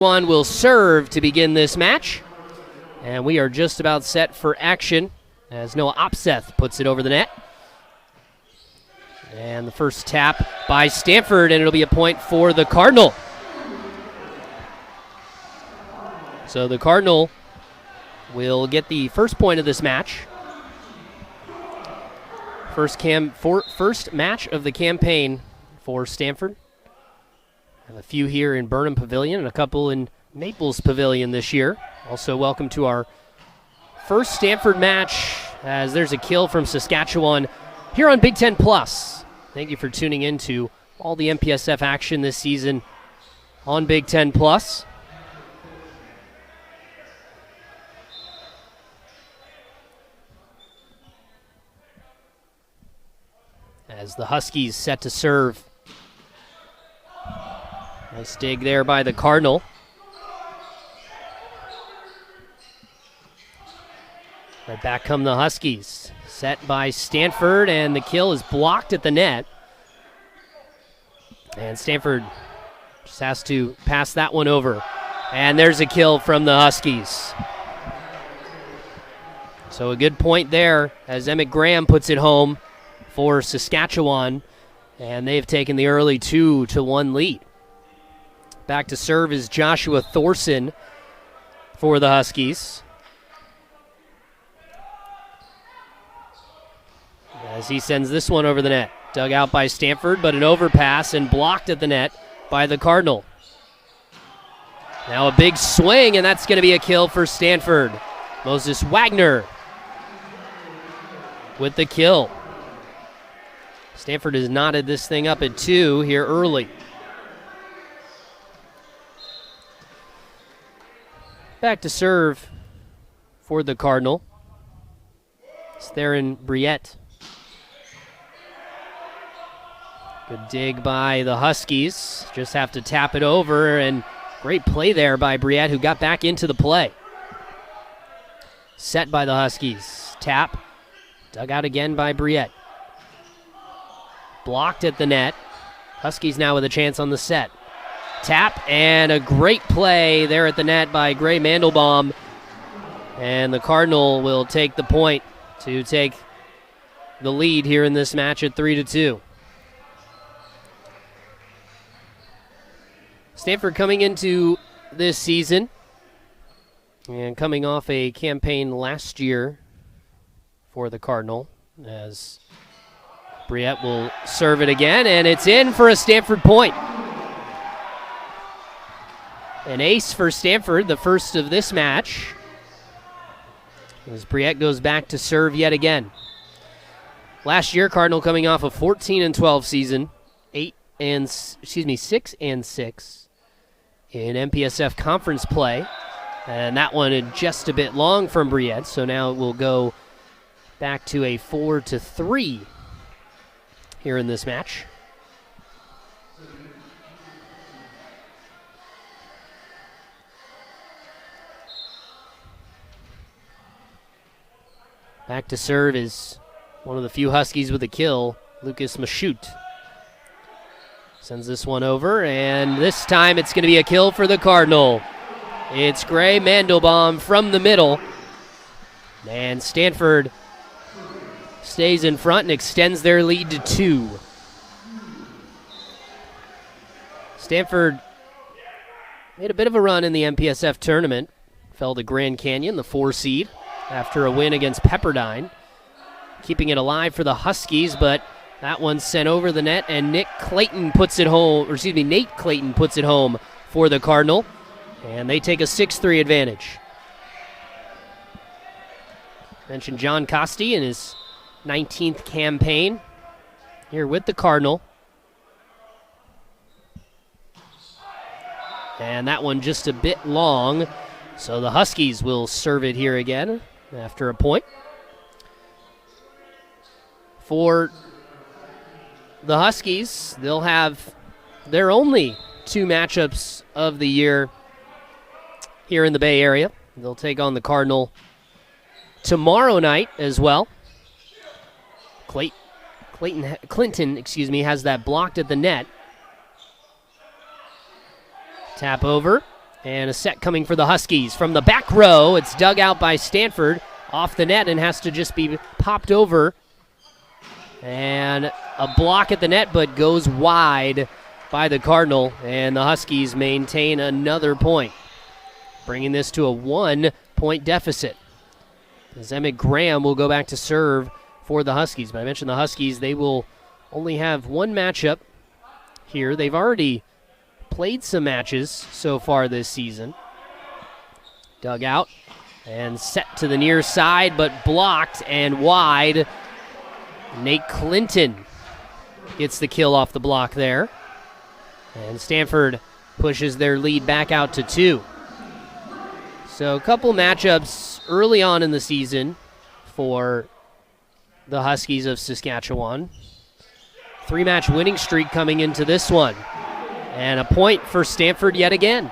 One will serve to begin this match. And we are just about set for action as Noah Opseth puts it over the net. And the first tap by Stanford, and it'll be a point for the Cardinal. So the Cardinal will get the first point of this match. First match of the campaign for Stanford. Have a few here in Burnham Pavilion and a couple in Maples Pavilion this year. Also welcome to our first Stanford match, as there's a kill from Saskatchewan here on Big Ten Plus. Thank you for tuning in to all the MPSF action this season on Big Ten Plus. As the Huskies set to serve. Nice dig there by the Cardinal. Right back come the Huskies. Set by Stanford, and the kill is blocked at the net. And Stanford just has to pass that one over. And there's a kill from the Huskies. So a good point there as Emmett Graham puts it home for Saskatchewan. And they've taken the early 2-1 lead. Back to serve is Joshua Thorson for the Huskies. As he sends this one over the net. Dug out by Stanford, but an overpass and blocked at the net by the Cardinal. Now a big swing, and that's going to be a kill for Stanford. Moses Wagner with the kill. Stanford has knotted this thing up at 2 here early. Back to serve for the Cardinal. It's Theron Briette. Good dig by the Huskies. Just have to tap it over, and great play there by Briette, who got back into the play. Set by the Huskies. Tap. Dug out again by Briette. Blocked at the net. Huskies now with a chance on the set. Tap, and a great play there at the net by Gray Mandelbaum. And the Cardinal will take the point to take the lead here in this match at 3-2. Stanford coming into this season and coming off a campaign last year for the Cardinal, as Briette will serve it again, and it's in for a Stanford point. An ace for Stanford, the first of this match, as Briette goes back to serve yet again. Last year, Cardinal coming off a 14-12 season, 6-6 in MPSF conference play, and that one is just a bit long from Briette, so now it will go back to a 4-3 here in this match. Back to serve is one of the few Huskies with a kill, Lucas Mashute. Sends this one over, and this time it's going to be a kill for the Cardinal. It's Gray Mandelbaum from the middle. And Stanford stays in front and extends their lead to 2. Stanford made a bit of a run in the MPSF tournament. Fell to Grand Canyon, the 4 seed, after a win against Pepperdine. Keeping it alive for the Huskies, but that one's sent over the net, and Nate Clayton puts it home for the Cardinal, and they take a 6-3 advantage. Mentioned John Costi in his 19th campaign here with the Cardinal. And that one just a bit long, so the Huskies will serve it here again after a point. For the Huskies, they'll have their only 2 matchups of the year here in the Bay Area. They'll take on the Cardinal tomorrow night as well. Clinton has that blocked at the net. Tap over, And a set coming for the Huskies. From the back row, it's dug out by Stanford off the net and has to just be popped over. And a block at the net, but goes wide by the Cardinal. And the Huskies maintain another point, bringing this to a 1-point deficit. As Emmett Graham will go back to serve for the Huskies. But I mentioned the Huskies, they will only have one matchup here. They've already played some matches so far this season. Dug out and set to the near side, but blocked and wide. Nate Clinton gets the kill off the block there. And Stanford pushes their lead back out to 2. So a couple matchups early on in the season for the Huskies of Saskatchewan. 3-match winning streak coming into this one. And a point for Stanford yet again.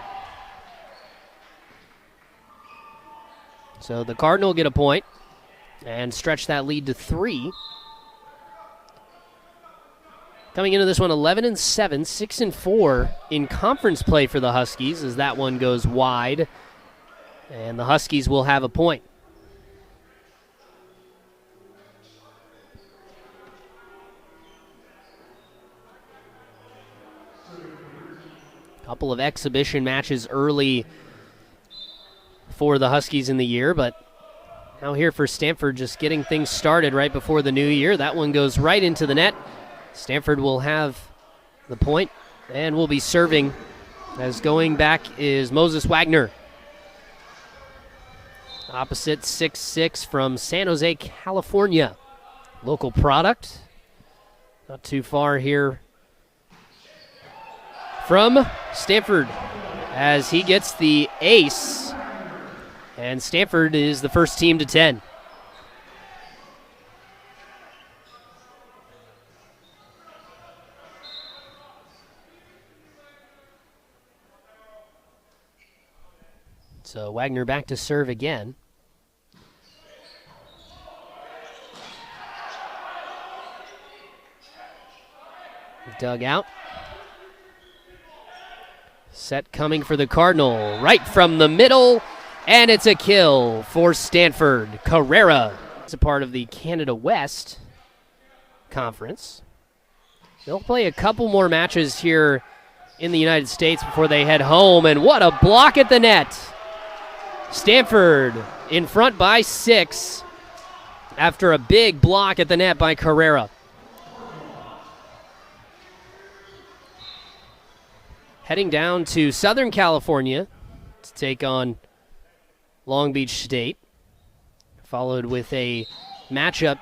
So the Cardinal get a point and stretch that lead to 3. Coming into this one, 11-7, 6-4 in conference play for the Huskies as that one goes wide. And the Huskies will have a point. Couple of exhibition matches early for the Huskies in the year, but now here for Stanford, just getting things started right before the new year. That one goes right into the net. Stanford will have the point and will be serving, as going back is Moses Wagner. Opposite 6'6" from San Jose, California. Local product. Not too far here from Stanford as he gets the ace. And Stanford is the first team to 10. So Wagner back to serve again. Dug out. Set coming for the Cardinal, right from the middle, and it's a kill for Stanford. Carrera. It's a part of the Canada West Conference. They'll play a couple more matches here in the United States before they head home, and what a block at the net. Stanford in front by 6 after a big block at the net by Carrera. Heading down to Southern California to take on Long Beach State, followed with a matchup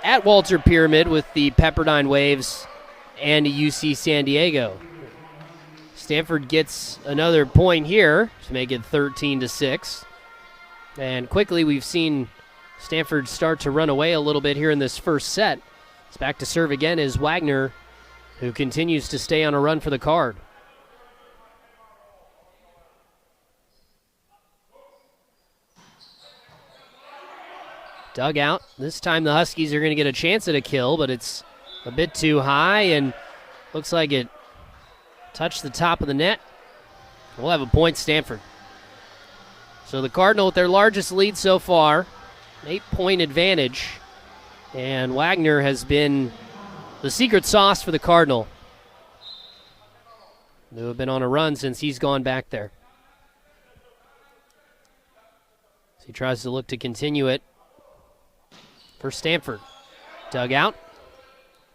at Walter Pyramid with the Pepperdine Waves and UC San Diego. Stanford gets another point here to make it 13-6. And quickly we've seen Stanford start to run away a little bit here in this first set. It's back to serve again is Wagner, who continues to stay on a run for the card. Dug out. This time the Huskies are going to get a chance at a kill, but it's a bit too high and looks like it touched the top of the net. We'll have a point, Stanford. So the Cardinal with their largest lead so far, 8-point advantage. And Wagner has been the secret sauce for the Cardinal, who have been on a run since he's gone back there. So he tries to look to continue it for Stanford. Dug out.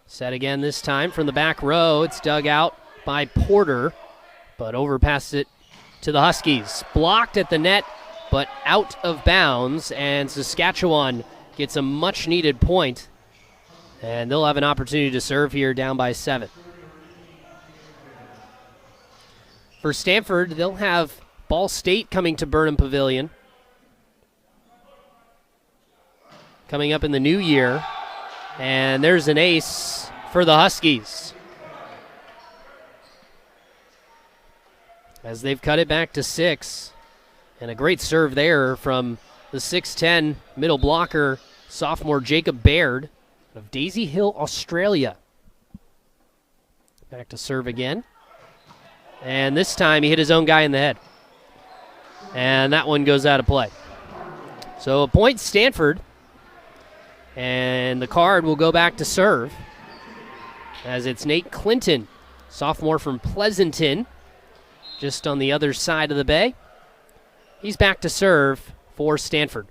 Set again this time from the back row. It's dug out by Porter, but overpassed it to the Huskies. Blocked at the net, but out of bounds, and Saskatchewan gets a much-needed point, and they'll have an opportunity to serve here down by 7. For Stanford, they'll have Ball State coming to Burnham Pavilion coming up in the new year, and there's an ace for the Huskies as they've cut it back to 6. And a great serve there from the 6'10 middle blocker, sophomore Jacob Baird of Daisy Hill, Australia. Back to serve again. And this time he hit his own guy in the head. And that one goes out of play. So a point Stanford. And the card will go back to serve, as it's Nate Clinton, sophomore from Pleasanton, just on the other side of the bay. He's back to serve for Stanford.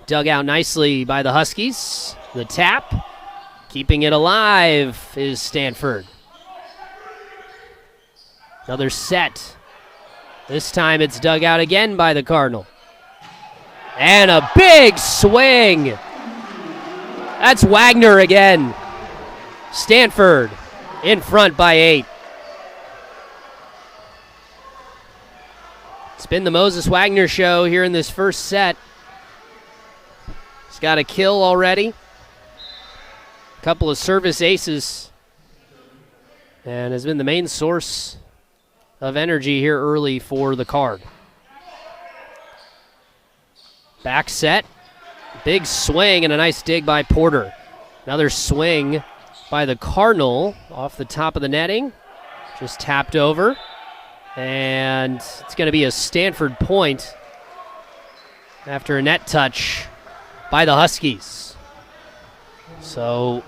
Dug out nicely by the Huskies. The tap, keeping it alive, is Stanford. Another set. This time it's dug out again by the Cardinal. And a big swing. That's Wagner again. Stanford in front by 8. It's been the Moses Wagner show here in this first set. He's got a kill already. A couple of service aces. And has been the main source of energy here early for the Card. Back set. Big swing and a nice dig by Porter. Another swing by the Cardinal off the top of the netting. Just tapped over. And it's going to be a Stanford point after a net touch by the Huskies. So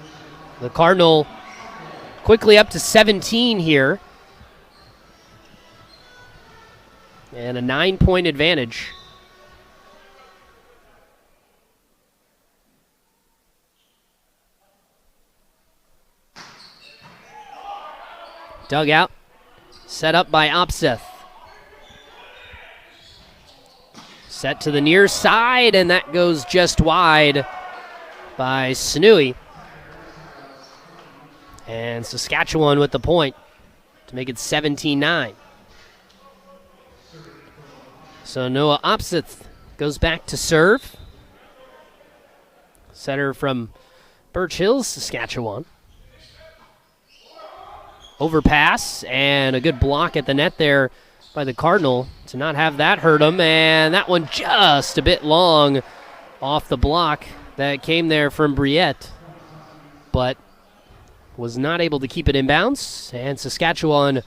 the Cardinal quickly up to 17 here. And a 9-point advantage. Dug out. Set up by Opseth. Set to the near side, and that goes just wide by Snooey. And Saskatchewan with the point to make it 17-9. So Noah Opseth goes back to serve. Setter from Birch Hills, Saskatchewan. Overpass and a good block at the net there by the Cardinal to not have that hurt him. And that one just a bit long off the block that came there from Briette, but was not able to keep it in bounds. And Saskatchewan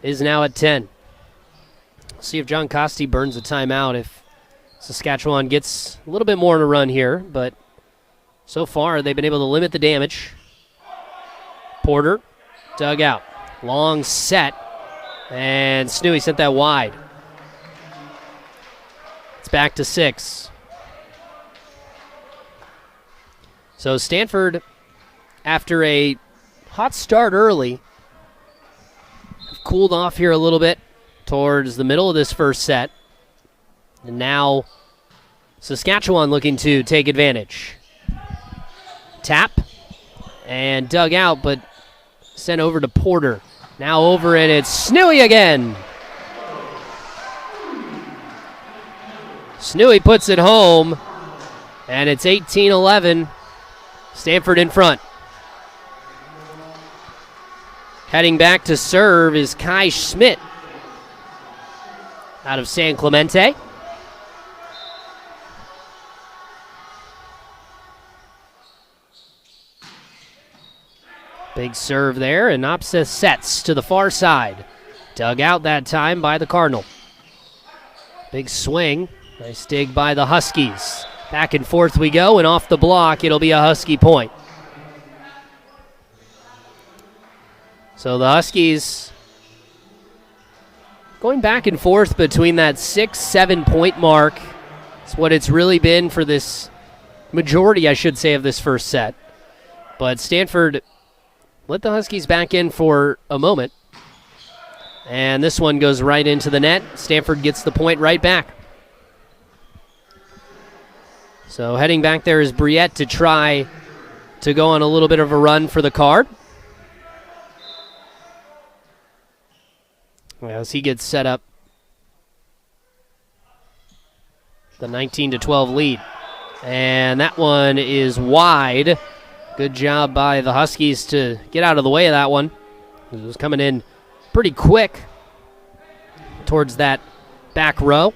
is now at 10. See if John Costi burns a timeout if Saskatchewan gets a little bit more in a run here, but so far they've been able to limit the damage. Porter dug out. Long set, and Snooey sent that wide. It's back to 6. So Stanford, after a hot start early, have cooled off here a little bit towards the middle of this first set. And now Saskatchewan looking to take advantage. Tap and dug out, but sent over to Porter. Now over it, it's Snooey again. Snooey puts it home, and it's 18-11. Stanford in front. Heading back to serve is Kai Schmidt out of San Clemente. Big serve there, and Opseth sets to the far side. Dug out that time by the Cardinal. Big swing. Nice dig by the Huskies. Back and forth we go, and off the block, it'll be a Husky point. So the Huskies going back and forth between that 6-7 point mark. It's what it's really been for this majority, I should say, of this first set. But Stanford let the Huskies back in for a moment. And this one goes right into the net. Stanford gets the point right back. So heading back there is Briette to try to go on a little bit of a run for the Card. As he gets set up, the 19-12 lead. And that one is wide. Good job by the Huskies to get out of the way of that one. It was coming in pretty quick towards that back row.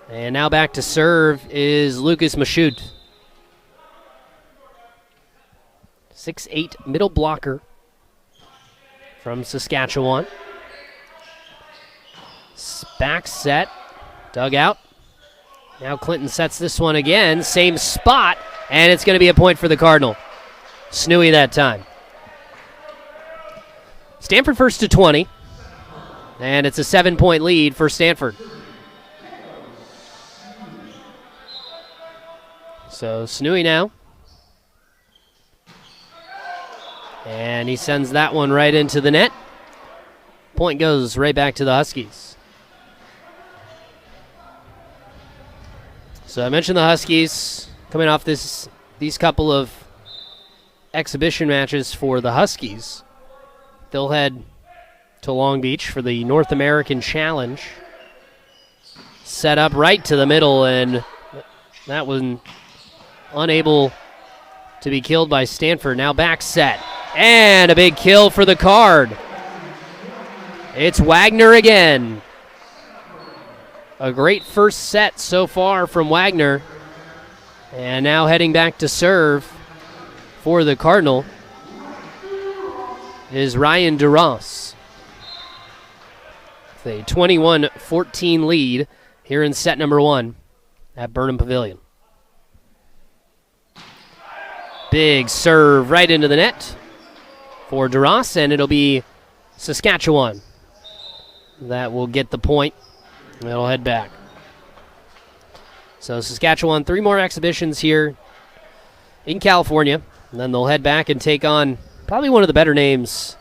And now back to serve is Lucas Mashut. 6'8" middle blocker from Saskatchewan. Back set, dug out. Now Clinton sets this one again, same spot, and it's going to be a point for the Cardinal. Snooey that time. Stanford first to 20, and it's a 7-point lead for Stanford. So Snooey now. And he sends that one right into the net. Point goes right back to the Huskies. So I mentioned the Huskies coming off these couple of exhibition matches for the Huskies. They'll head to Long Beach for the North American Challenge. Set up right to the middle, and that one unable to be killed by Stanford. Now back set, and a big kill for the Card. It's Wagner again. A great first set so far from Wagner. And now heading back to serve for the Cardinal is Ryan Duras. With a 21-14 lead here in set number 1 at Burnham Pavilion. Big serve right into the net for Duras, and it'll be Saskatchewan that will get the point. It'll head back. So Saskatchewan, 3 more exhibitions here in California, and then they'll head back and take on probably one of the better names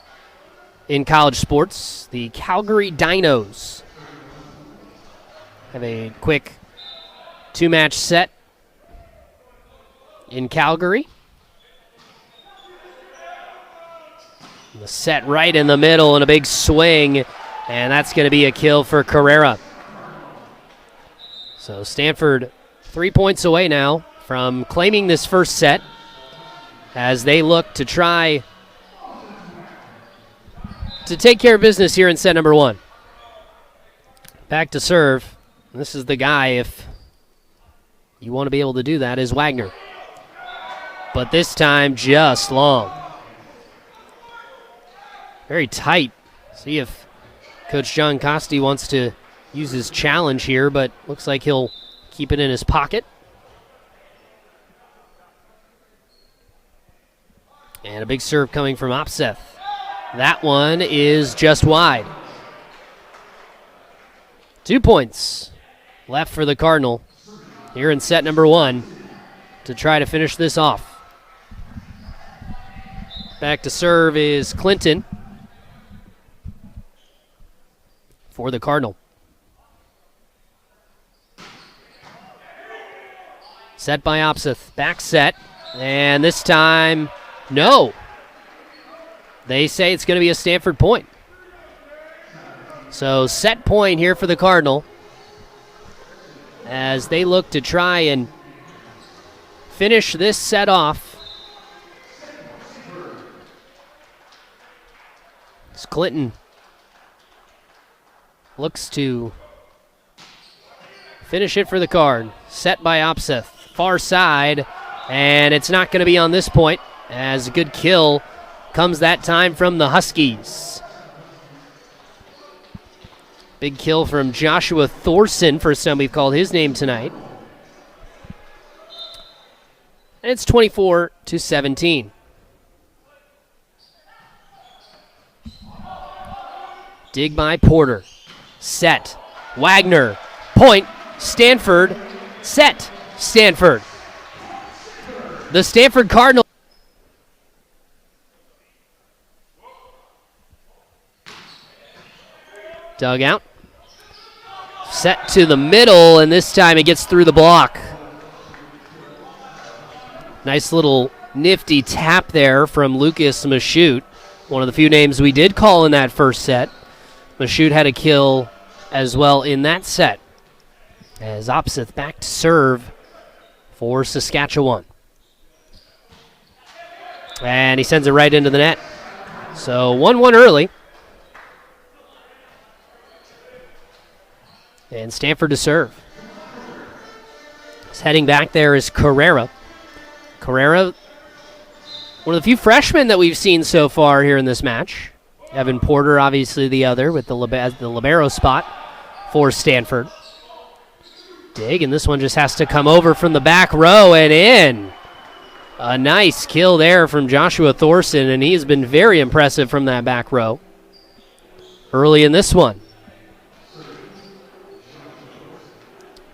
in college sports, the Calgary Dinos. Have a quick 2-match set in Calgary. And the set right in the middle and a big swing, and that's going to be a kill for Carrera. So Stanford 3 points away now from claiming this first set as they look to try to take care of business here in set number 1. Back to serve. This is the guy, if you want to be able to do that, is Wagner. But this time just long. Very tight. See if Coach John Costi wants to use his challenge here, but looks like he'll keep it in his pocket. And a big serve coming from Opseth. That one is just wide. 2 points left for the Cardinal here in set number 1 to try to finish this off. Back to serve is Clinton for the Cardinal. Set by Opseth. Back set. And this time, no. They say it's going to be a Stanford point. So set point here for the Cardinal as they look to try and finish this set off. As Clinton looks to finish it for the Card. Set by Opseth. Far side, and it's not going to be on this point as a good kill comes that time from the Huskies. Big kill from Joshua Thorson, first time we've called his name tonight. And it's 24-17. Dig by Porter. Set. Wagner. Point. Stanford. Set. Stanford. The Stanford Cardinal. Dug out. Set to the middle, and this time it gets through the block. Nice little nifty tap there from Lucas Mashute, one of the few names we did call in that first set. Mashute had a kill as well in that set. As Opseth back to serve for Saskatchewan. And he sends it right into the net. So 1-1 early. And Stanford to serve. Heading back there is Carrera. Carrera one of the few freshmen that we've seen so far here in this match. Evan Porter, obviously the other, with the libero spot for Stanford. Dig, and this one just has to come over from the back row and in. A nice kill there from Joshua Thorson, and he's been very impressive from that back row early in this one.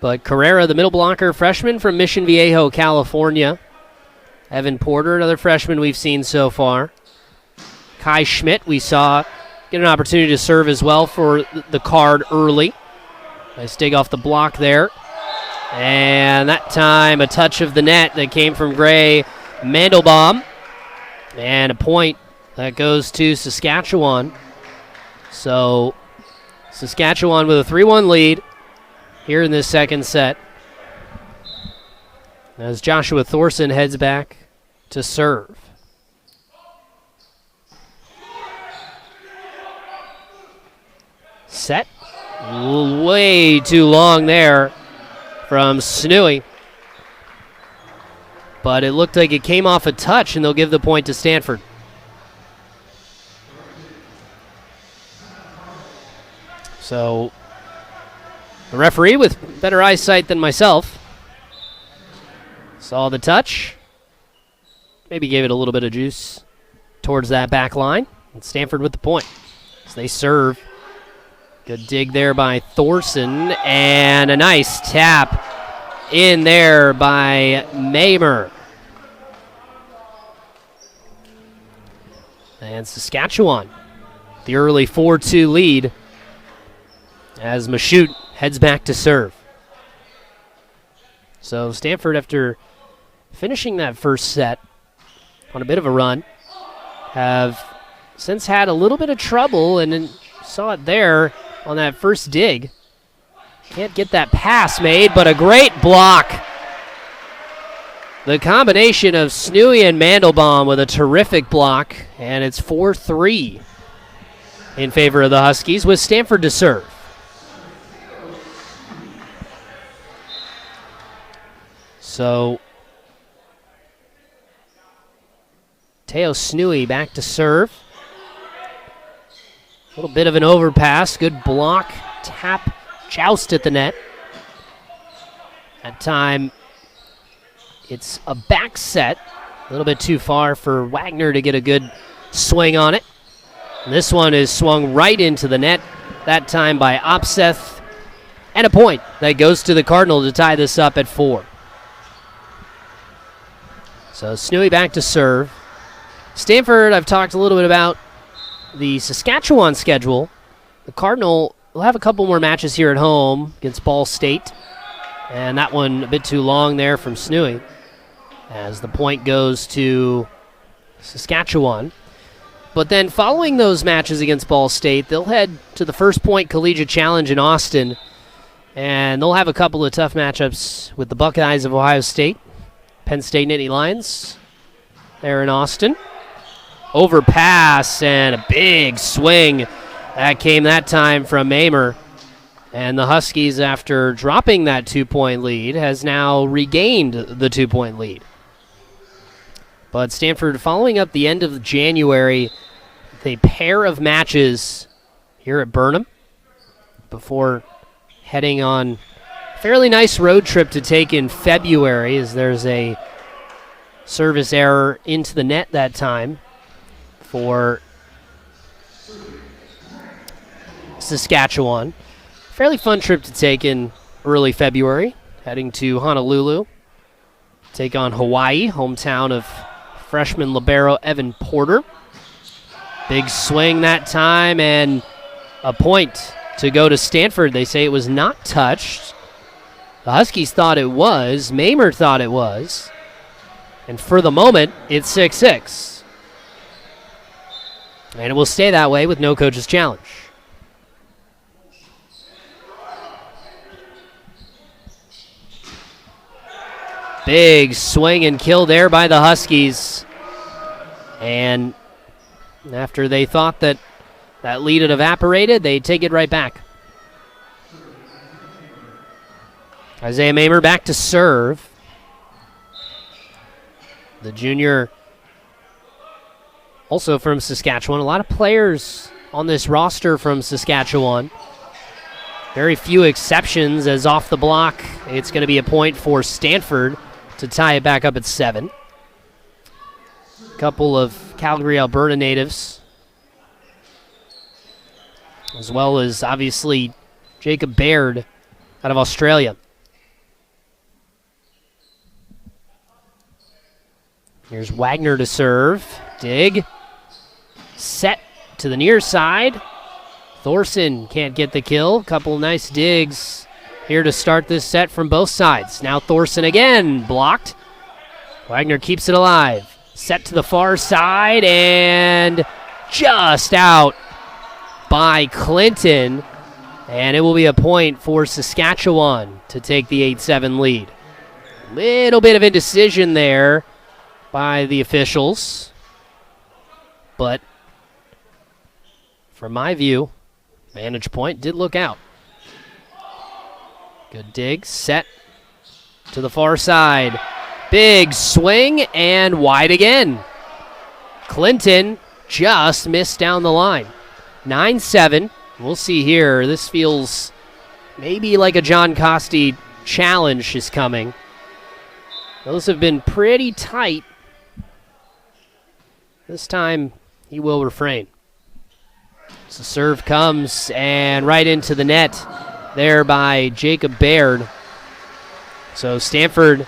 But Carrera, the middle blocker, freshman from Mission Viejo, California. Evan Porter, another freshman we've seen so far. Kai Schmidt, we saw get an opportunity to serve as well for the Card early. Nice dig off the block there. And that time a touch of the net that came from Gray Mandelbaum. And a point that goes to Saskatchewan. So Saskatchewan with a 3-1 lead here in this second set. As Joshua Thorson heads back to serve. Set. Way too long there from Snooey. But it looked like it came off a touch, and they'll give the point to Stanford. So the referee, with better eyesight than myself, saw the touch. Maybe gave it a little bit of juice towards that back line. And Stanford with the point as they serve. Good dig there by Thorson, and a nice tap in there by Mamer. And Saskatchewan, the early 4-2 lead as Mashut heads back to serve. So Stanford, after finishing that first set on a bit of a run, have since had a little bit of trouble, and then saw it there on that first dig. Can't get that pass made, but a great block. The combination of Snooey and Mandelbaum with a terrific block, and it's 4-3 in favor of the Huskies with Stanford to serve. So Teo Snooey back to serve. A little bit of an overpass. Good block, tap, joust at the net. That time, it's a back set. A little bit too far for Wagner to get a good swing on it. And this one is swung right into the net, that time by Opseth. And a point that goes to the Cardinal to tie this up at 4. So Snooey back to serve. Stanford, I've talked a little bit about the Saskatchewan schedule. The Cardinal will have a couple more matches here at home against Ball State. And that one a bit too long there from Snooey, as the point goes to Saskatchewan. But then following those matches against Ball State, they'll head to the First Point Collegiate Challenge in Austin. And they'll have a couple of tough matchups with the Buckeyes of Ohio State, Penn State Nittany Lions there in Austin. Overpass and a big swing that came that time from Mamer. And the Huskies, after dropping that 2-point lead, has now regained the 2-point lead. But Stanford, following up the end of January with a pair of matches here at Burnham before heading on a fairly nice road trip to take in February, as there's a service error into the net that time for Saskatchewan. Fairly fun trip to take in early February, heading to Honolulu, take on Hawaii, hometown of freshman libero Evan Porter. Big swing that time, and a point to go to Stanford. They say it was not touched. The Huskies thought it was. Mamer thought it was. And for the moment, it's 6-6. And it will stay that way with no coach's challenge. Big swing and kill there by the Huskies. And after they thought that that lead had evaporated, they take it right back. Isaiah Mamer back to serve. The junior also from Saskatchewan. A lot of players on this roster from Saskatchewan. Very few exceptions, as off the block, it's going to be a point for Stanford to tie it back up at 7. A couple of Calgary, Alberta natives, as well as obviously Jacob Baird out of Australia. Here's Wagner to serve. Dig. Set to the near side. Thorson can't get the kill. Couple nice digs here to start this set from both sides. Now Thorson again, blocked. Wagner keeps it alive. Set to the far side and just out by Clinton. And it will be a point for Saskatchewan to take the 8-7 lead. Little bit of indecision there by the officials. But from my view, vantage point did look out. Good dig, set to the far side. Big swing and wide again. Clinton just missed down the line. 9-7. We'll see here. This feels maybe like a John Costi challenge is coming. Those have been pretty tight. This time he will refrain. So serve comes and right into the net there by Jacob Baird. So Stanford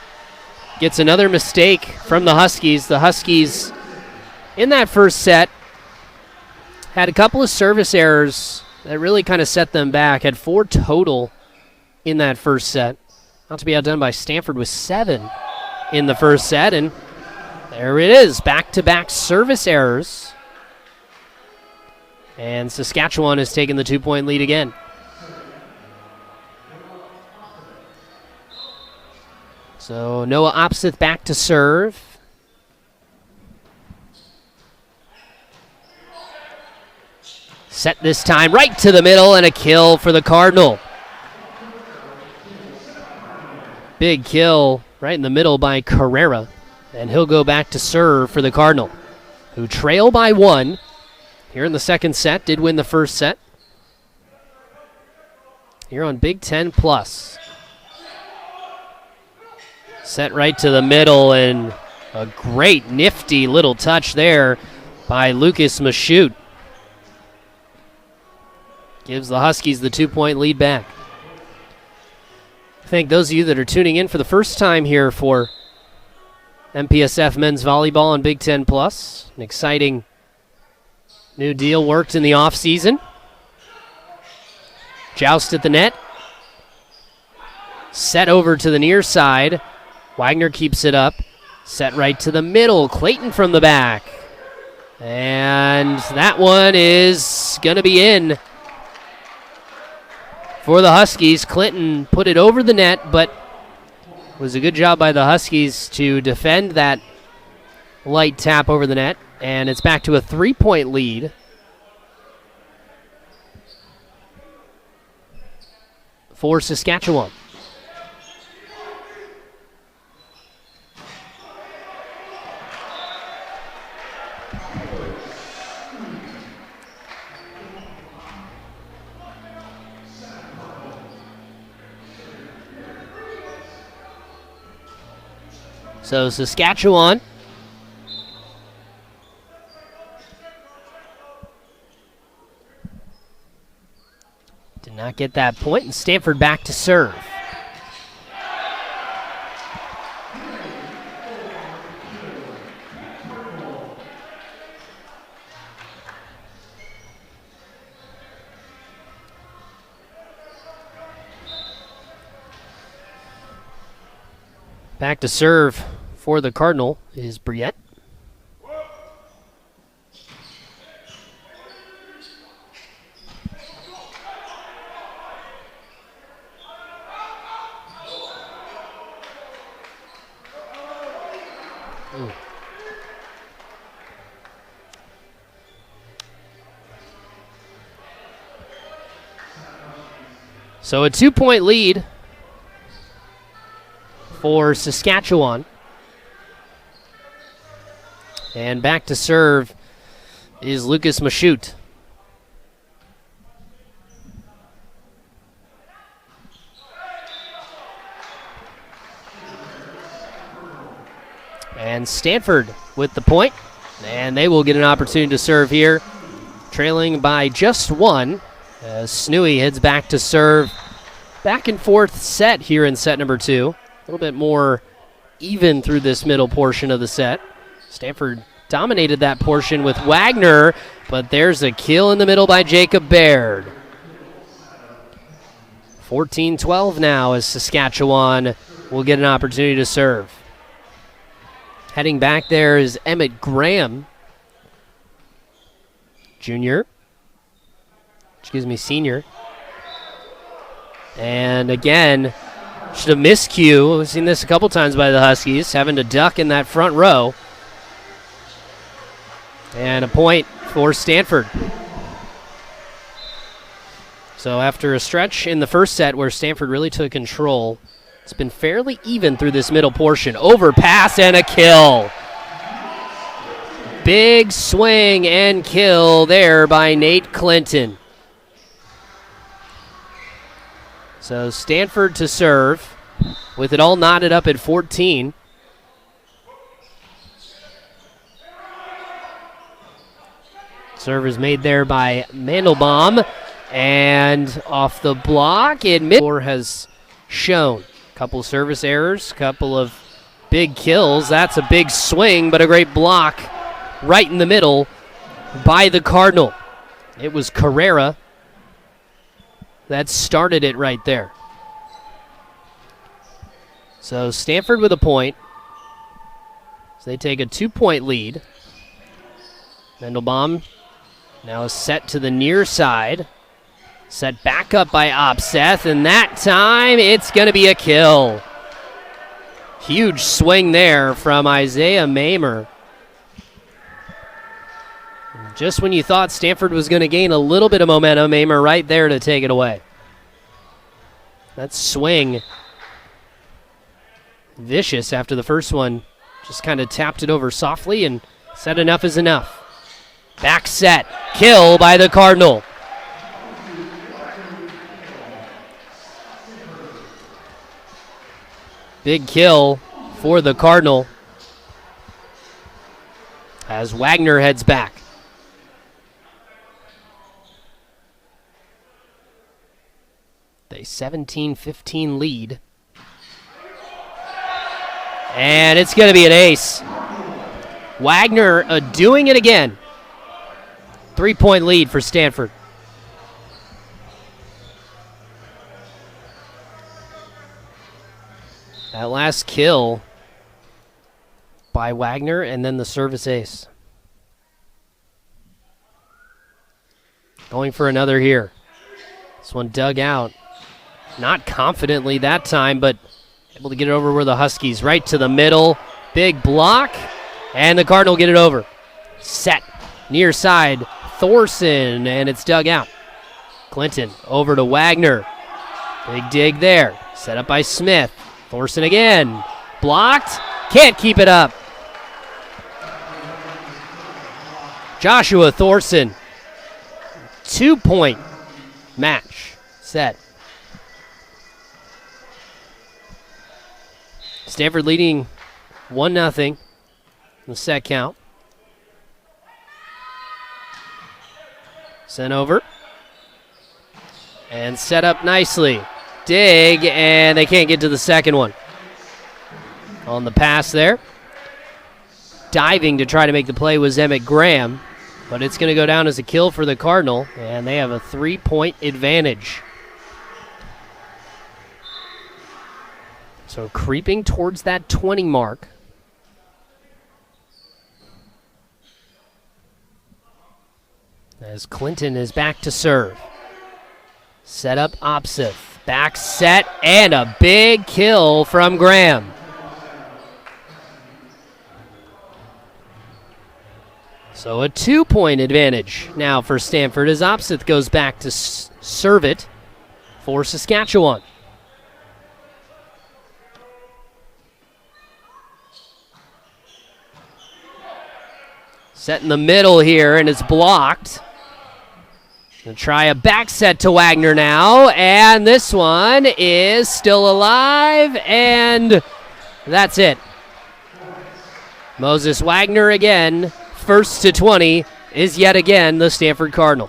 gets another mistake from the Huskies. The Huskies in that first set had a couple of service errors that really kind of set them back. Had 4 total in that first set. Not to be outdone by Stanford with 7 in the first set. And there it is, back-to-back service errors. And Saskatchewan has taken the 2-point lead again. So Noah Opseth back to serve. Set this time right to the middle and a kill for the Cardinal. Big kill right in the middle by Carrera. And he'll go back to serve for the Cardinal, who trail by 1 here in the second set. Did win the first set. Here on Big Ten Plus. Set right to the middle, and a great nifty little touch there by Lucas Mashute. Gives the Huskies the 2-point lead back. I think those of you that are tuning in for the first time here for MPSF Men's Volleyball on Big Ten Plus, an exciting new deal worked in the offseason. Joust at the net. Set over to the near side. Wagner keeps it up. Set right to the middle. Clayton from the back. And that one is going to be in for the Huskies. Clinton put it over the net, but it was a good job by the Huskies to defend that light tap over the net. And it's back to a 3-point lead for Saskatchewan. So Saskatchewan did not get that point, and Stanford back to serve. Back to serve for the Cardinal is Briette. So a 2-point lead for Saskatchewan. And back to serve is Lucas Mashute. And Stanford with the point, and they will get an opportunity to serve here, trailing by just one as Snooey heads back to serve. Back and forth set here in set number 2. A little bit more even through this middle portion of the set. Stanford dominated that portion with Wagner, but there's a kill in the middle by Jacob Baird. 14-12 now as Saskatchewan will get an opportunity to serve. Heading back there is Emmett Graham, senior. And again, should have miscue. We've seen this a couple times by the Huskies, having to duck in that front row. And a point for Stanford. So after a stretch in the first set where Stanford really took control, it's been fairly even through this middle portion. Overpass and a kill. Big swing and kill there by Nate Clinton. So Stanford to serve with it all knotted up at 14. Serve is made there by Mandelbaum. And off the block, it has shown. Couple service errors, couple of big kills. That's a big swing, but a great block right in the middle by the Cardinal. It was Carrera that started it right there. So Stanford with a point. So they take a 2-point lead. Mandelbaum now is set to the near side. Set back up by Opseth, and that time it's going to be a kill. Huge swing there from Isaiah Mamer. Just when you thought Stanford was going to gain a little bit of momentum, Mamer right there to take it away. That swing, vicious after the first one. Just kind of tapped it over softly and said enough is enough. Back set, kill by the Cardinal. Big kill for the Cardinal as Wagner heads back. A 17-15 lead. And it's going to be an ace. Wagner doing it again. 3-point lead for Stanford. That last kill by Wagner and then the service ace. Going for another here. This one dug out. Not confidently that time, but able to get it over where the Huskies. Right to the middle. Big block. And the Cardinal get it over. Set. Near side. Thorson. And it's dug out. Clinton over to Wagner. Big dig there. Set up by Smith. Thorson again. Blocked. Can't keep it up. Joshua Thorson. 2-point match. Set. Stanford leading 1-0 in the set count. Sent over. And set up nicely. Dig, and they can't get to the second one. On the pass there. Diving to try to make the play was Emmett Graham, but it's going to go down as a kill for the Cardinal, and they have a 3-point advantage. So creeping towards that 20 mark. As Clinton is back to serve. Set up Opseth. Back set, and a big kill from Graham. So a 2-point advantage now for Stanford as Opseth goes back to serve it for Saskatchewan. Set in the middle here, and it's blocked. Gonna try a back set to Wagner now, and this one is still alive, and that's it. Moses Wagner again, first to 20, is yet again the Stanford Cardinal.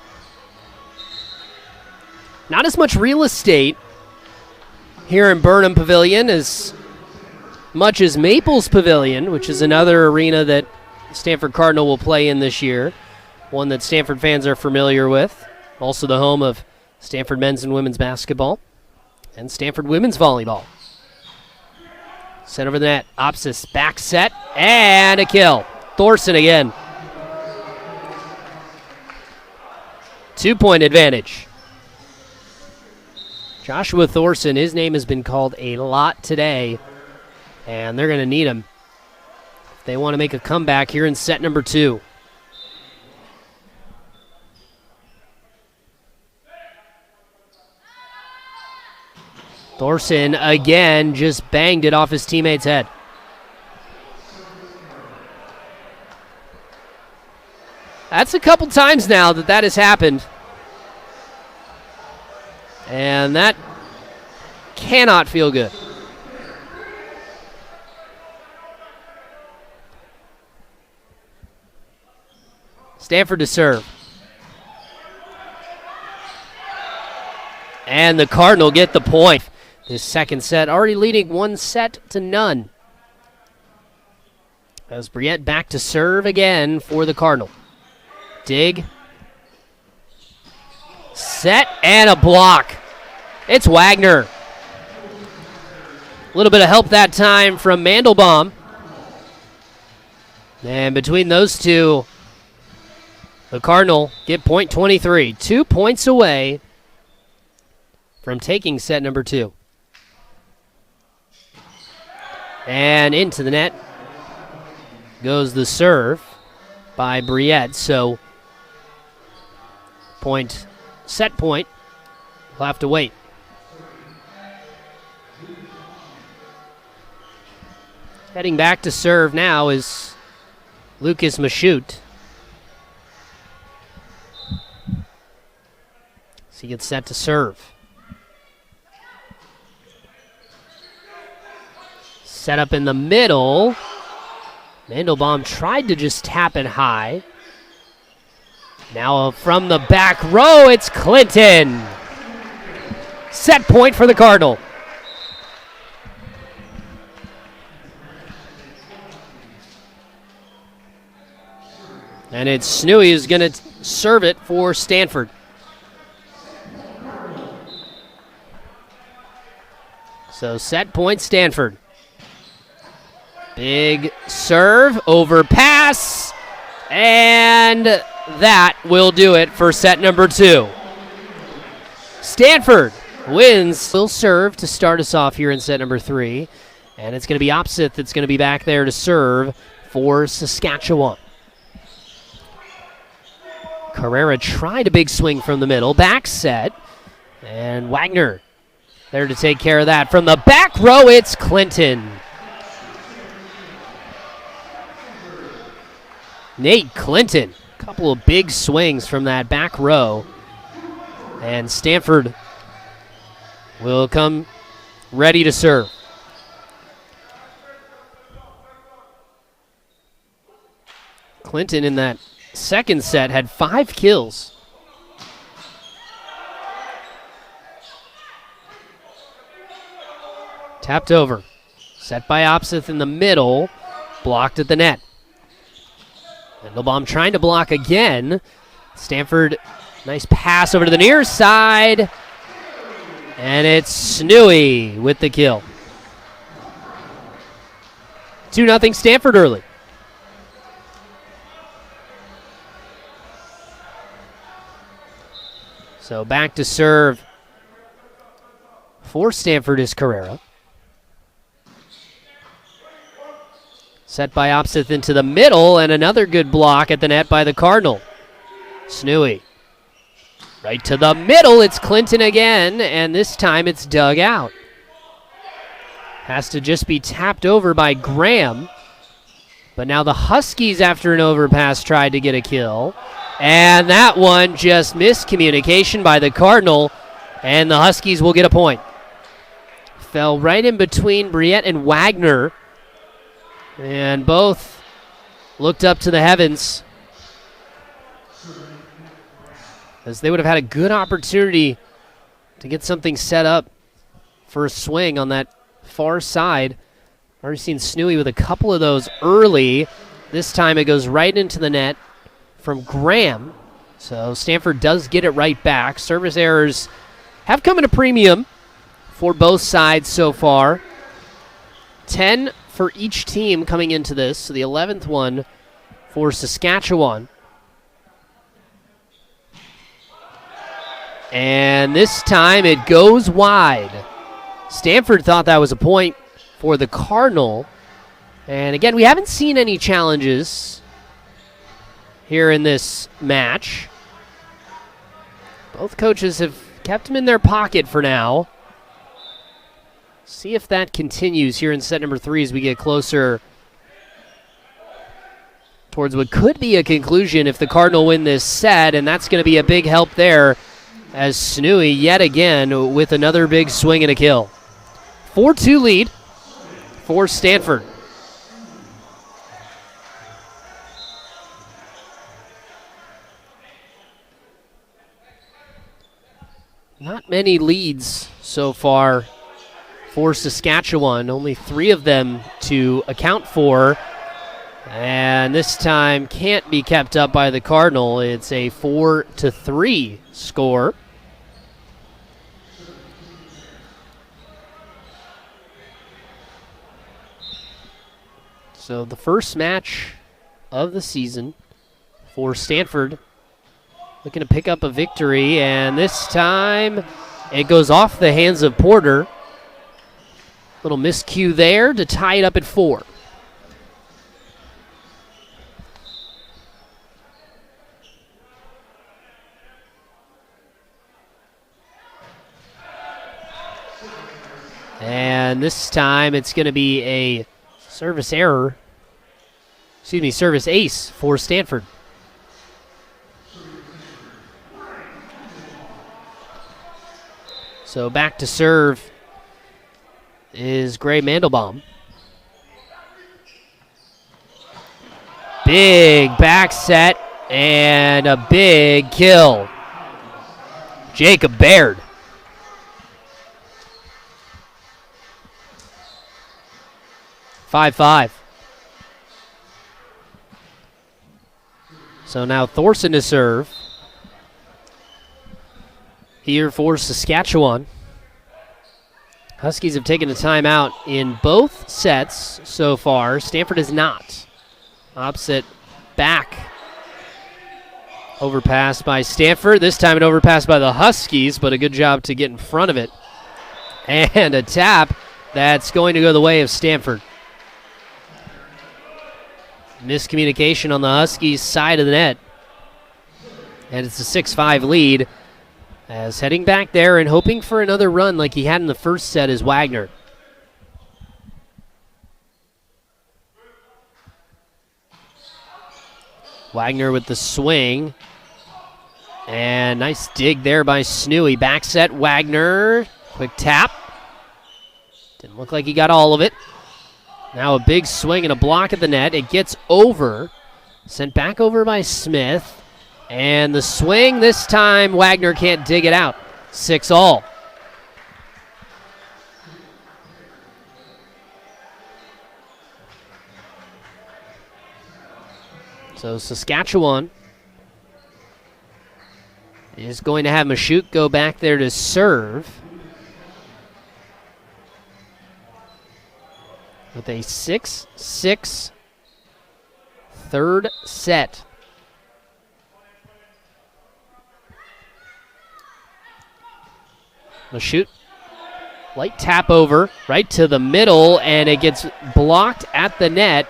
Not as much real estate here in Burnham Pavilion as much as Maples Pavilion, which is another arena that Stanford Cardinal will play in this year, one that Stanford fans are familiar with. Also the home of Stanford men's and women's basketball and Stanford women's volleyball. Set over the net, Opsis back set, and a kill. Thorson again. 2-point advantage. Joshua Thorson, his name has been called a lot today, and they're going to need him if they want to make a comeback here in set number 2. Thorson again just banged it off his teammate's head. That's a couple times now that has happened. And that cannot feel good. Stanford to serve. And the Cardinal get the point. This second set already leading 1-0. As Briette back to serve again for the Cardinal. Dig. Set and a block. It's Wagner. A little bit of help that time from Mandelbaum. And between those two, the Cardinal get point 23. 2 points away from taking set number 2. And into the net goes the serve by Briette. So set point, we'll have to wait. Heading back to serve now is Lucas Mashut. So he gets set to serve. Set up in the middle. Mandelbaum tried to just tap it high. Now from the back row, it's Clinton. Set point for the Cardinal. And it's Snooey who's going to serve it for Stanford. So set point Stanford. Big serve, over pass, and that will do it for set number 2. Stanford wins. Will serve to start us off here in set number 3, and it's going to be Opsith that's going to be back there to serve for Saskatchewan. Carrera tried a big swing from the middle, back set, and Wagner there to take care of that. From the back row, it's Clinton. Nate Clinton, a couple of big swings from that back row. And Stanford will come ready to serve. Clinton in that second set had 5 kills. Tapped over. Set by Opsith in the middle. Blocked at the net. Mandelbaum trying to block again. Stanford, nice pass over to the near side. And it's Snooey with the kill. 2-0 Stanford early. So back to serve for Stanford is Carrera. Set by Opsith into the middle, and another good block at the net by the Cardinal. Snooey. Right to the middle, it's Clinton again, and this time it's dug out. Has to just be tapped over by Graham. But now the Huskies, after an overpass, tried to get a kill. And that one just miscommunication by the Cardinal, and the Huskies will get a point. Fell right in between Briette and Wagner, and both looked up to the heavens as they would have had a good opportunity to get something set up for a swing on that far side. Already seen Snooey with a couple of those early. This time it goes right into the net from Graham. So Stanford does get it right back. Service errors have come at a premium for both sides so far. 10 for each team coming into this. So the 11th one for Saskatchewan. And this time it goes wide. Stanford thought that was a point for the Cardinal. And again, we haven't seen any challenges here in this match. Both coaches have kept them in their pocket for now. See if that continues here in set number 3 as we get closer towards what could be a conclusion if the Cardinal win this set, and that's going to be a big help there as Snooey yet again with another big swing and a kill. 4-2 lead for Stanford. Not many leads so far for Saskatchewan. Only 3 of them to account for. And this time can't be kept up by the Cardinal. It's a 4-3 score. So the first match of the season for Stanford, looking to pick up a victory, and this time it goes off the hands of Porter. Little miscue there to tie it up at 4. And this time it's going to be a service error. Excuse me, service ace for Stanford. So back to serve is Gray Mandelbaum. Big back set and a big kill. Jacob Baird. Five. So now Thorson to serve here for Saskatchewan. Huskies have taken a timeout in both sets so far. Stanford is not. Opposite back. Overpass by Stanford. This time an overpass by the Huskies, but a good job to get in front of it. And a tap that's going to go the way of Stanford. Miscommunication on the Huskies' side of the net. And it's a 6-5 lead. As heading back there and hoping for another run like he had in the first set is Wagner. Wagner with the swing. And nice dig there by Snooey. Back set, Wagner. Quick tap. Didn't look like he got all of it. Now a big swing and a block at the net. It gets over. Sent back over by Smith. And the swing this time, Wagner can't dig it out. 6-all. So Saskatchewan is going to have Mashuk go back there to serve. With a 6-6 third set. Mashuk, light tap over, right to the middle, and it gets blocked at the net,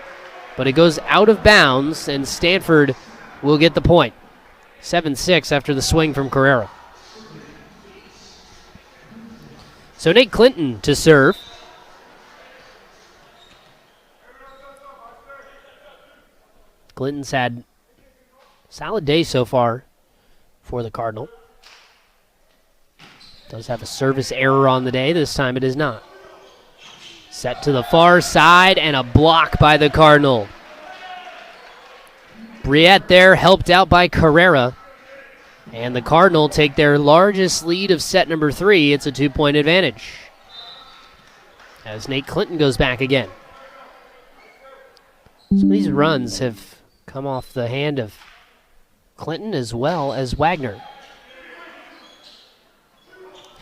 but it goes out of bounds, and Stanford will get the point. 7-6 after the swing from Carrera. So Nate Clinton to serve. Clinton's had a solid day so far for the Cardinal. Does have a service error on the day. This time it is not. Set to the far side and a block by the Cardinal. Briette there, helped out by Carrera. And the Cardinal take their largest lead of set number 3. It's a 2-point advantage. As Nate Clinton goes back again. Some of these runs have come off the hand of Clinton as well as Wagner.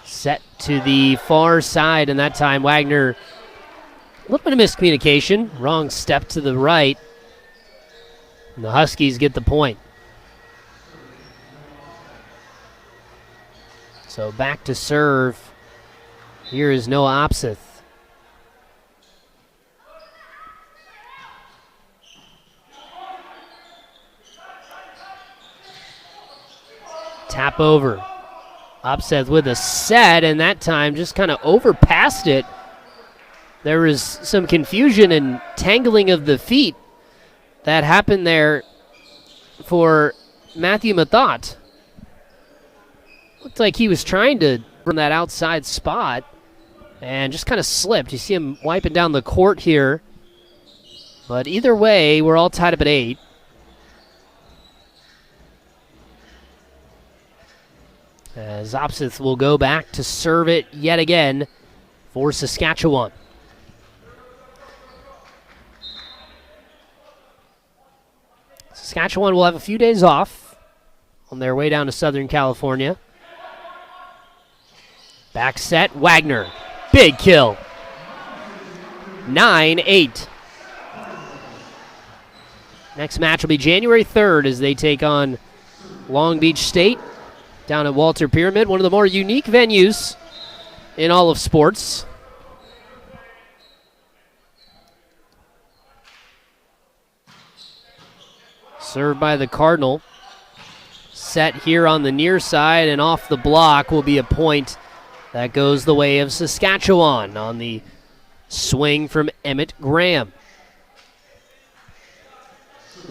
Set to the far side, and that time Wagner, a little bit of miscommunication. Wrong step to the right. And the Huskies get the point. So back to serve. Here is Noah Opseth. Tap over. Opseth with a set, and that time just kind of overpassed it. There was some confusion and tangling of the feet that happened there for Matthew Mathot. Looked like he was trying to run that outside spot and just kind of slipped. You see him wiping down the court here. But either way, we're all tied up at 8. As Opseth will go back to serve it yet again for Saskatchewan. Saskatchewan will have a few days off on their way down to Southern California. Back set, Wagner. Big kill. 9-8. Next match will be January 3rd as they take on Long Beach State down at Walter Pyramid, one of the more unique venues in all of sports. Served by the Cardinal. Set here on the near side, and off the block will be a point that goes the way of Saskatchewan on the swing from Emmett Graham.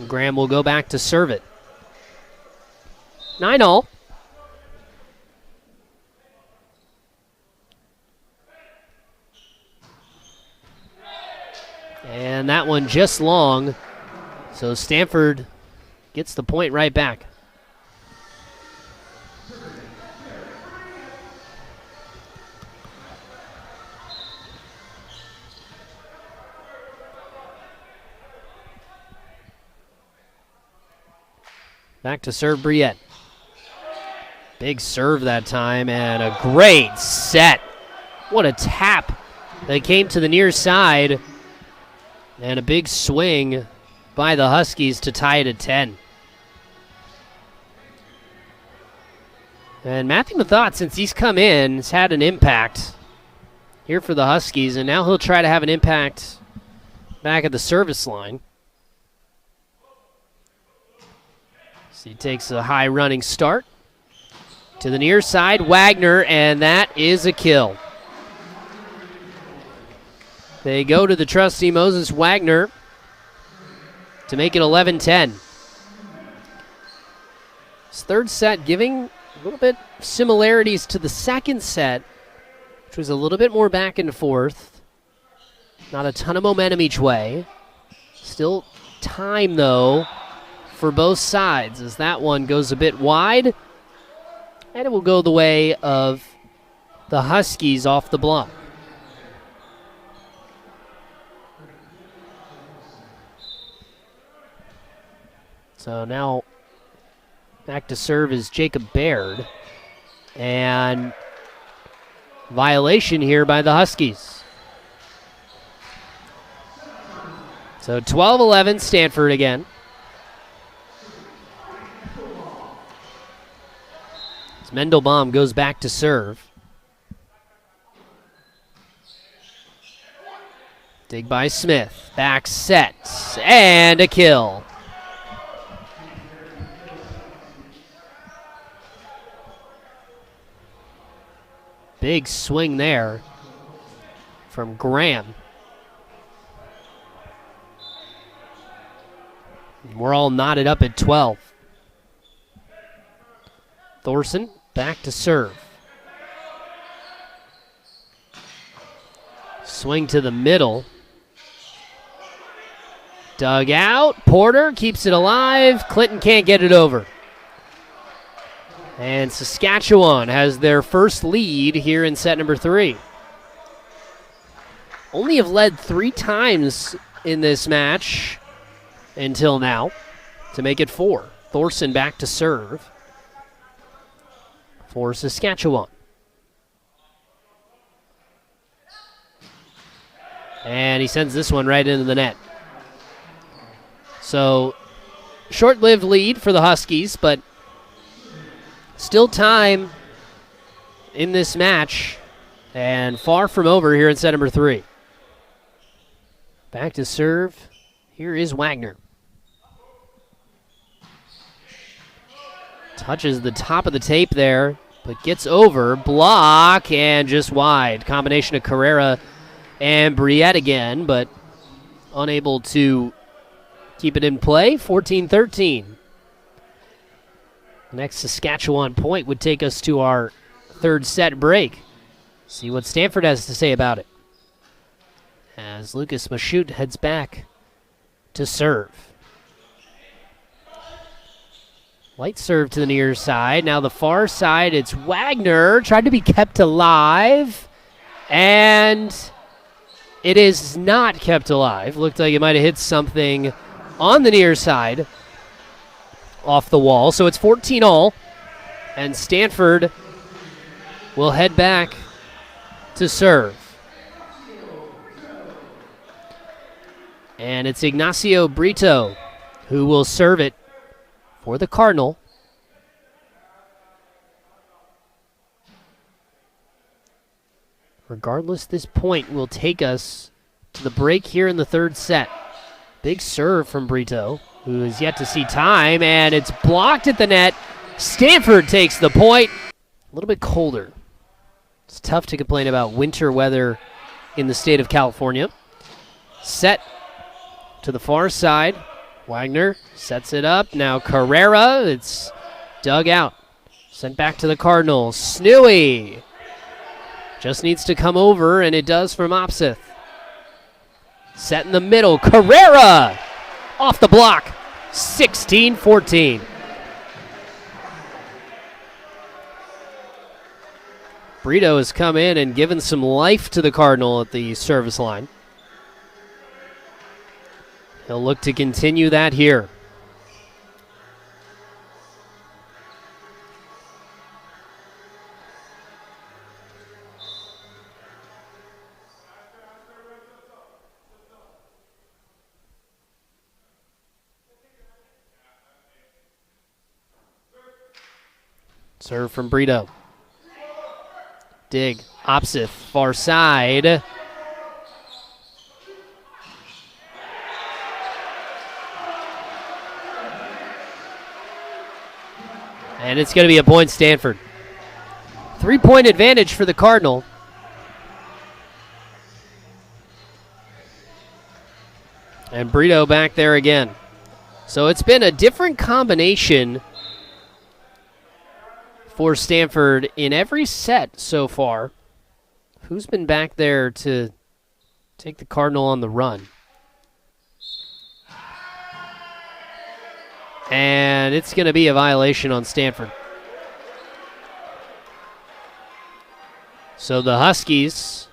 Graham will go back to serve it. 9-all. And that one just long. So Stanford gets the point right back. Back to serve Briette. Big serve that time, and a great set. What a tap that came to the near side. And a big swing by the Huskies to tie it at 10. And Matthew Mathot, since he's come in, has had an impact here for the Huskies, and now he'll try to have an impact back at the service line. So he takes a high running start to the near side, Wagner, and that is a kill. They go to the trusty Moses Wagner to make it 11-10. This third set giving a little bit similarities to the second set, which was a little bit more back and forth. Not a ton of momentum each way. Still time, though, for both sides as that one goes a bit wide. And it will go the way of the Huskies off the block. So now back to serve is Jacob Baird. And violation here by the Huskies. So 12-11 Stanford again. As Mendelbaum goes back to serve. Dig by Smith. Back set. And a kill. Big swing there from Graham. We're all knotted up at 12. Thorson back to serve. Swing to the middle. Dug out. Porter keeps it alive. Clinton can't get it over. And Saskatchewan has their first lead here in set number 3. Only have led 3 times in this match until now to make it 4. Thorson back to serve for Saskatchewan. And he sends this one right into the net. So, short-lived lead for the Huskies, but still time in this match and far from over here in set number 3. Back to serve. Here is Wagner. Touches the top of the tape there, but gets over. Block and just wide. Combination of Carrera and Briette again, but unable to keep it in play. 14-13. Next Saskatchewan point would take us to our third set break. See what Stanford has to say about it. As Lucas Mashut heads back to serve. Light serve to the near side. Now the far side, it's Wagner. Tried to be kept alive. And it is not kept alive. Looked like it might have hit something on the near side off the wall. So it's 14-all. And Stanford will head back to serve. And it's Ignacio Brito who will serve it for the Cardinal. Regardless, this point will take us to the break here in the third set. Big serve from Brito, who is yet to see time, and it's blocked at the net. Stanford takes the point. A little bit colder. It's tough to complain about winter weather in the state of California. Set to the far side. Wagner sets it up. Now Carrera, it's dug out. Sent back to the Cardinals. Snooey just needs to come over, and it does from Opseth. Set in the middle. Carrera off the block. 16-14. Brito has come in and given some life to the Cardinal at the service line. He'll look to continue that here. Serve from Brito. Dig. Opseth, far side. And it's going to be a point, Stanford. 3-point advantage for the Cardinal. And Brito back there again. So it's been a different combination for Stanford in every set so far. Who's been back there to take the Cardinal on the run? And it's going to be a violation on Stanford. So the Huskies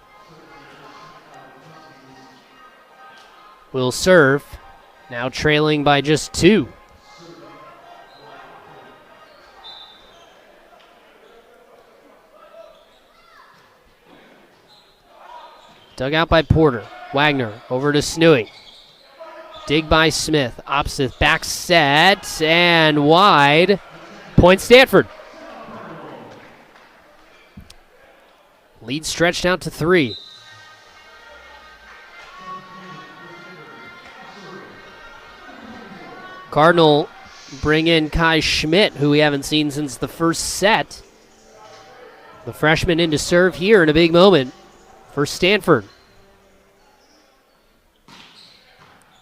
will serve, now trailing by just 2. Dug out by Porter. Wagner over to Snooey. Dig by Smith. Opposite back set and wide. Point Stanford. Lead stretched out to 3. Cardinal bring in Kai Schmidt, who we haven't seen since the first set. The freshman in to serve here in a big moment for Stanford.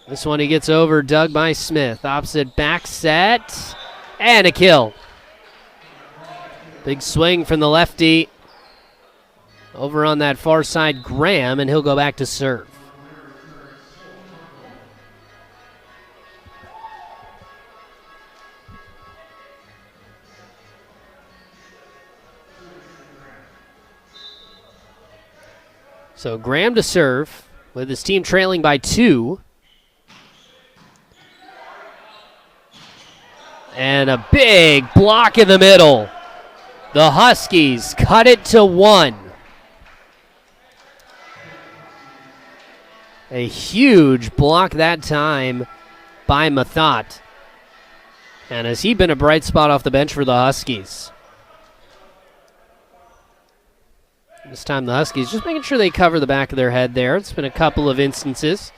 This one he gets over, dug by Smith. Opposite back set, and a kill. Big swing from the lefty. Over on that far side, Graham, and he'll go back to serve. So Graham to serve with his team trailing by 2. And a big block in the middle. The Huskies cut it to 1. A huge block that time by Mathat. And has he been a bright spot off the bench for the Huskies? This time the Huskies just making sure they cover the back of their head there. It's been a couple of instances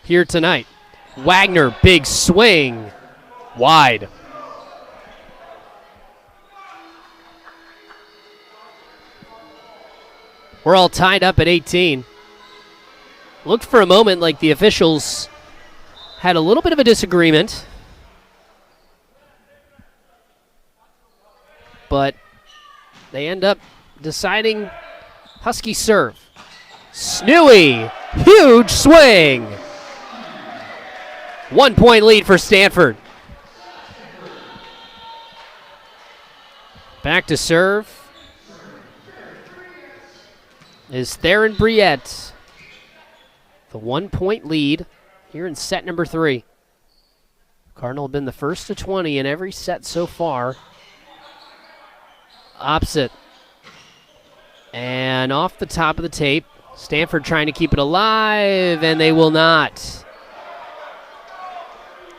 here tonight. Wagner, big swing, wide. We're all tied up at 18. Looked for a moment like the officials had a little bit of a disagreement. But they end up deciding Husky serve. Snooey, huge swing. 1 point lead for Stanford. Back to serve is Theron Briette. The 1 point lead here in set number 3. Cardinal have been the first to 20 in every set so far. Opposite. And off the top of the tape, Stanford trying to keep it alive, and they will not.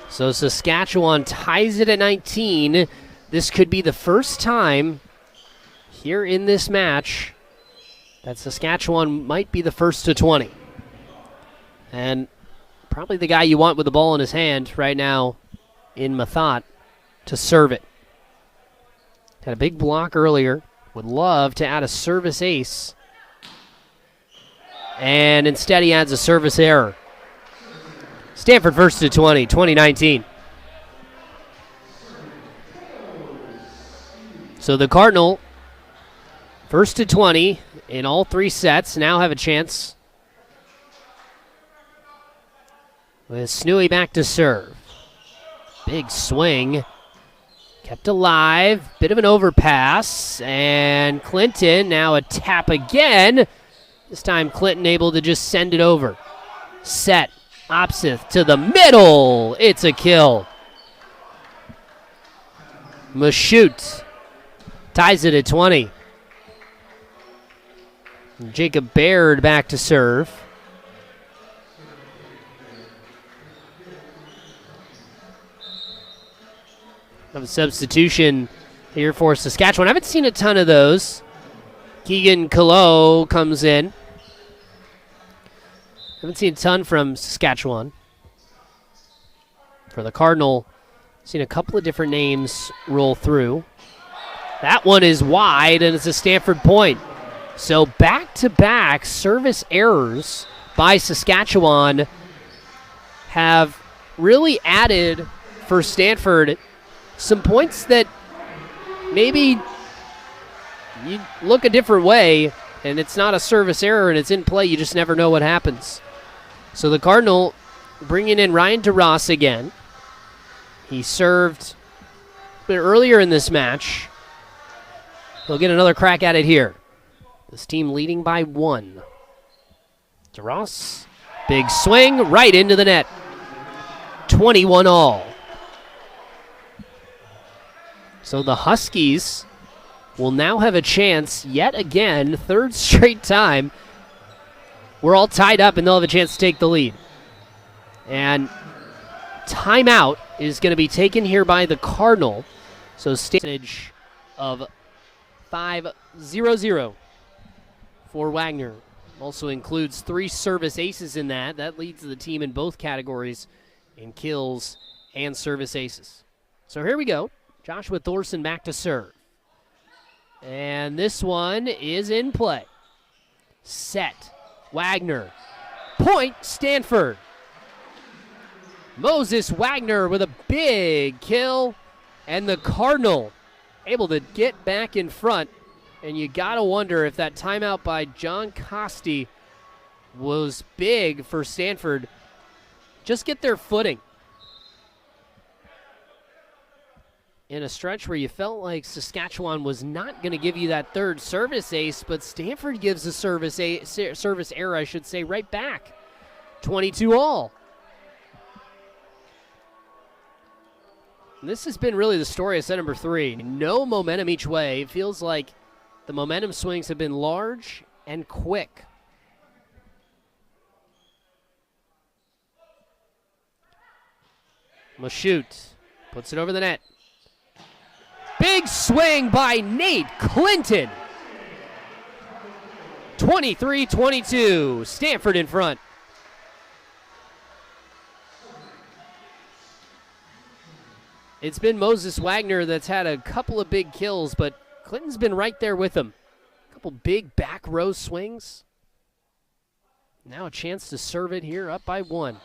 So Saskatchewan ties it at 19. This could be the first time here in this match that Saskatchewan might be the first to 20. And probably the guy you want with the ball in his hand right now in Mathat to serve it. Had a big block earlier. Would love to add a service ace. And instead he adds a service error. Stanford first to 20, 2019. So the Cardinal first to 20 in all 3 sets. Now have a chance with Snooey back to serve. Big swing. Kept alive, bit of an overpass, and Clinton now a tap again. This time Clinton able to just send it over. Set, Opsith to the middle. It's a kill. Mashut ties it at 20. Jacob Baird back to serve. Of a substitution here for Saskatchewan. I haven't seen a ton of those. Keegan Calo comes in. Haven't seen a ton from Saskatchewan. For the Cardinal, seen a couple of different names roll through. That one is wide, and it's a Stanford point. So back-to-back service errors by Saskatchewan have really added for Stanford some points that maybe you look a different way, and it's not a service error and it's in play. You just never know what happens. So the Cardinal bringing in Ryan DeRoss again. He served a bit earlier in this match. He'll get another crack at it here. This team leading by 1. DeRoss, big swing right into the net. 21 all. So the Huskies will now have a chance yet again, 3rd straight time. We're all tied up and they'll have a chance to take the lead. And timeout is going to be taken here by the Cardinal. So stage of 5-0-0 for Wagner. Also includes 3 service aces in that. That leads the team in both categories in kills and service aces. So here we go. Joshua Thorson back to serve. And this one is in play. Set. Wagner. Point Stanford. Moses Wagner with a big kill, and the Cardinal able to get back in front. And you got to wonder if that timeout by John Costi was big for Stanford. Just get their footing. In a stretch where you felt like Saskatchewan was not going to give you that third service ace, but Stanford gives a service error, I should say, right back. 22-all. This has been really the story of set number 3. No momentum each way. It feels like the momentum swings have been large and quick. Mashut puts it over the net. Big swing by Nate Clinton. 23-22, Stanford in front. It's been Moses Wagner that's had a couple of big kills, but Clinton's been right there with him. A couple big back row swings. Now a chance to serve it here, up by 1.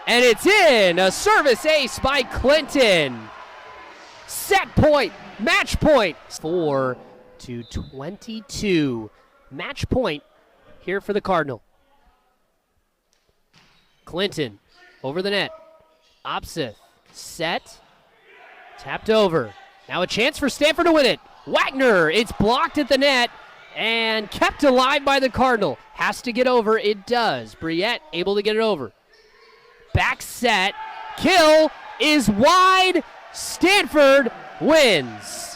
And it's in! A service ace by Clinton. Set point, match point. 4-22. Match point here for the Cardinal. Clinton over the net. Opseth set. Tapped over. Now a chance for Stanford to win it. Wagner, it's blocked at the net and kept alive by the Cardinal. Has to get over. It does. Briette able to get it over. Back set. Kill is wide. Stanford wins.